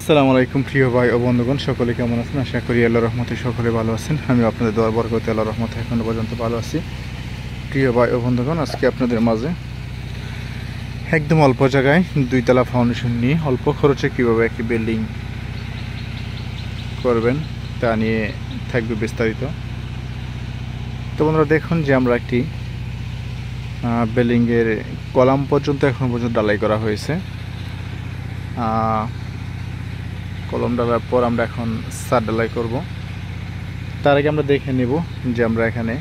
আসসালামু আলাইকুম প্রিয় ভাই ও বন্ধুগণ, সকলে কেমন আছেন? আশা করি আল্লাহর রহমতে সকলে ভালো আছেন। আমি আপনাদের দোয়া বরকতে আল্লাহর রহমতে এখনো পর্যন্ত ভালো আছি। প্রিয় ভাই ও বন্ধুগণ, আজকে আপনাদের মাঝে একদম অল্প জায়গায় 2 তলা ফাউন্ডেশন নিয়ে অল্প খরচে কীভাবে একটি বিল্ডিং করবেন তা নিয়ে থাকবে বিস্তারিত। তো বন্ধুরা, দেখুন যে আমরা একটি বিল্ডিংয়ের কলাম পর্যন্ত এখন পর্যন্ত ঢালাই করা হয়েছে। কলম ঢালার পর আমরা এখন ছাদ ঢালাই করব। তার আগে আমরা দেখে নেব যে আমরা এখানে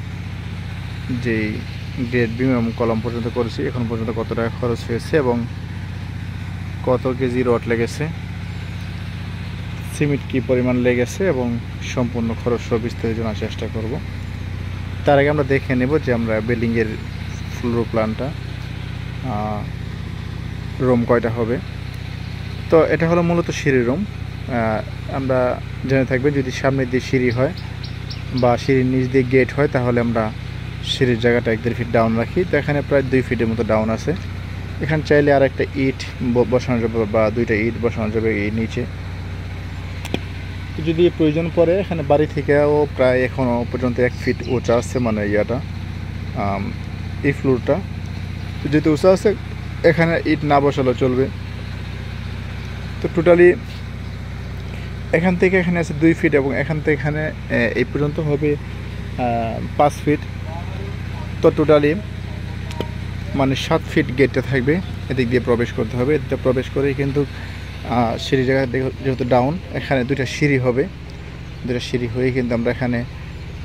যেই গ্রেড বিম এবং কলম পর্যন্ত করেছি এখন পর্যন্ত কত টাকা খরচ হয়েছে এবং কত কেজি রড লেগেছে, সিমেন্ট কী পরিমাণ লেগেছে এবং সম্পূর্ণ খরচ সব বিস্তারিত জানার চেষ্টা করব। তার আগে আমরা দেখে নেব যে আমরা বিল্ডিংয়ের ফ্লোর প্ল্যানটা রুম কয়টা হবে। তো এটা হলো মূলত সিঁড়ি রুম। আমরা জেনে থাকবে যদি সামনে দিয়ে সিঁড়ি হয় বা সিঁড়ির নিচ দিয়ে গেট হয় তাহলে আমরা সিঁড়ির জায়গাটা 1-1.5 ফিট ডাউন রাখি। তো এখানে প্রায় 2 ফিটের মতো ডাউন আছে। এখানে চাইলে আর একটা ইট বসানো যাবে বা 2টা ইট বসানো যাবে এই নিচে। যদি প্রয়োজন পড়ে এখানে বাড়ি থেকেও প্রায় এখনও পর্যন্ত 1 ফিট উঁচা আছে, মানে এই ফ্লোরটা যেহেতু উঁচা আছে এখানে ইট না বসালেও চলবে। তো টোটালি এখান থেকে এখানে আছে 2 ফিট এবং এখান থেকে এখানে এই পর্যন্ত হবে 5 ফিট। তো টোটালি মানে 7 ফিট গেটটা থাকবে, এদিক দিয়ে প্রবেশ করতে হবে। এদিকটা প্রবেশ করেই কিন্তু সিঁড়ি জায়গা যেহেতু ডাউন, এখানে 2টা সিঁড়ি হবে, 2টা সিঁড়ি হয়েই কিন্তু আমরা এখানে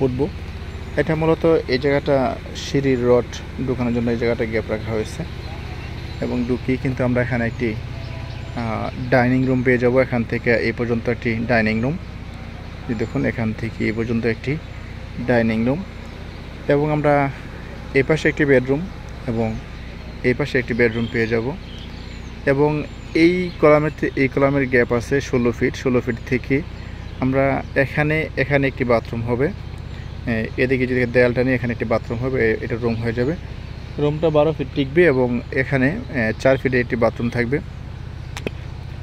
উঠবো। এটা মূলত এই জায়গাটা সিঁড়ির রড ঢুকানোর জন্য এই জায়গাটা গ্যাপ রাখা হয়েছে এবং ঢুকিয়ে কিন্তু আমরা এখানে একটি ডাইনিং রুম পেয়ে যাব। এখান থেকে এই পর্যন্ত একটি ডাইনিং রুম, দেখুন এখান থেকে এই পর্যন্ত একটি ডাইনিং রুম এবং আমরা এই পাশে একটি বেডরুম এবং এই পাশে একটি বেডরুম পেয়ে যাব। এবং এই কলামের গ্যাপ আছে 16 ফিট। 16 ফিট থেকে আমরা এখানে একটি বাথরুম হবে, এদিকে যদি দেয়ালটা নিয়ে এখানে একটি বাথরুম হবে, এটা রুম হয়ে যাবে। রুমটা 12 ফিট টিকবে এবং এখানে 4 ফিটে একটি বাথরুম থাকবে।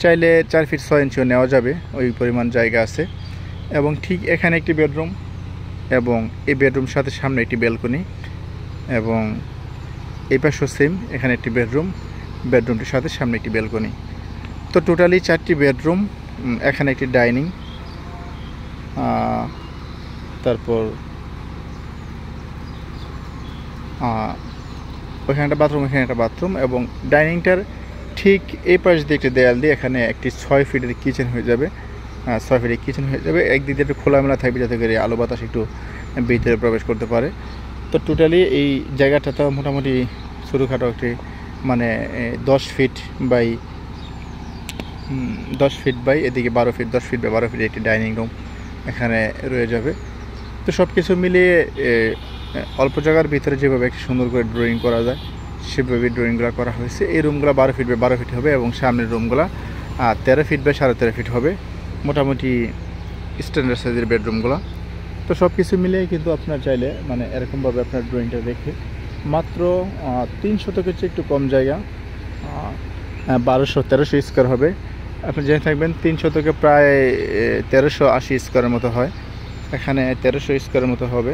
চাইলে 4 ফিট 6 ইঞ্চিও নেওয়া যাবে, ওই পরিমাণ জায়গা আছে। এবং ঠিক এখানে একটি বেডরুম এবং এই বেডরুম সাথে সামনে একটি ব্যালকনি এবং এই পাশে সেম এখানে একটি বেডরুমটির সাথে সামনে একটি ব্যালকনি। তো টোটালি 4টি বেডরুম, এখানে একটি ডাইনিং, তারপর ওখানে একটা বাথরুম, এখানে একটা বাথরুম এবং ডাইনিংটার ঠিক এই পাশ দিয়ে একটি দেয়াল দিয়ে এখানে একটি 6 ফিটের কিচেন হয়ে যাবে। 6 ফিটের কিচেন হয়ে যাবে, একদিক দিয়ে একটু খোলামেলা থাকবে যাতে করে আলো বাতাস একটু ভিতরে প্রবেশ করতে পারে। তো টোটালি এই জায়গাটা তো মোটামুটি ছোটোখাটো একটি মানে 10 ফিট বাই এদিকে 12 ফিট, 10 ফিট বাই 12 ফিট একটি ডাইনিং রুম এখানে রয়ে যাবে। তো সব কিছু মিলিয়ে অল্প জায়গার ভিতরে যেভাবে একটি সুন্দর করে ড্রয়িং করা যায় সেভাবে ড্রয়িংগুলো করা হয়েছে। এই রুমগুলো 12 ফিট বাই 12 ফিট হবে এবং সামনের রুমগুলো 13 ফিট বাই 13.5 ফিট হবে, মোটামুটি স্ট্যান্ডার্ড সাইজের বেডরুমগুলো। তো সব কিছু মিলিয়ে কিন্তু আপনার চাইলে মানে এরকমভাবে আপনার ড্রয়িংটা দেখে মাত্র 3 শতকের চেয়ে একটু কম জায়গা, 1300 স্কোয়ার হবে। আপনি জেনে থাকবেন 3 শতকে প্রায় 1380 স্কোয়ারের মতো হয়, এখানে 1300 স্কোয়ারের মতো হবে।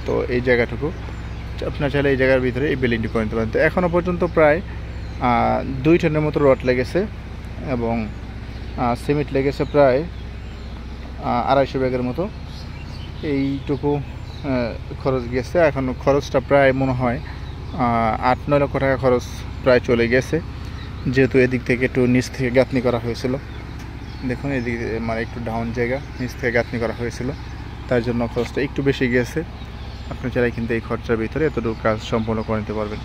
তো এই জায়গাটুকু আপনার চাইলে এই জায়গার ভিতরে এই বিল্ডিংটি করে নিতে পারেন। তো এখনও পর্যন্ত প্রায় 2 টনের মতো রড লেগেছে এবং সিমেন্ট লেগেছে প্রায় 250 ব্যাগের মতো। এইটুকু খরচ গেছে। এখন খরচটা প্রায় মনে হয় 8-9 লক্ষ টাকা খরচ প্রায় চলে গেছে, যেহেতু এদিক থেকে একটু নিচ থেকে গাঁথনি করা হয়েছিল। দেখুন এদিকে মানে একটু ডাউন জায়গা, নিচ থেকে গাঁথনি করা হয়েছিল, তার জন্য খরচটা একটু বেশি গেছে। আপনি চাইলে কিন্তু এই খরচার ভিতরে এতটুকু কাজ সম্পূর্ণ করে নিতে পারবেন।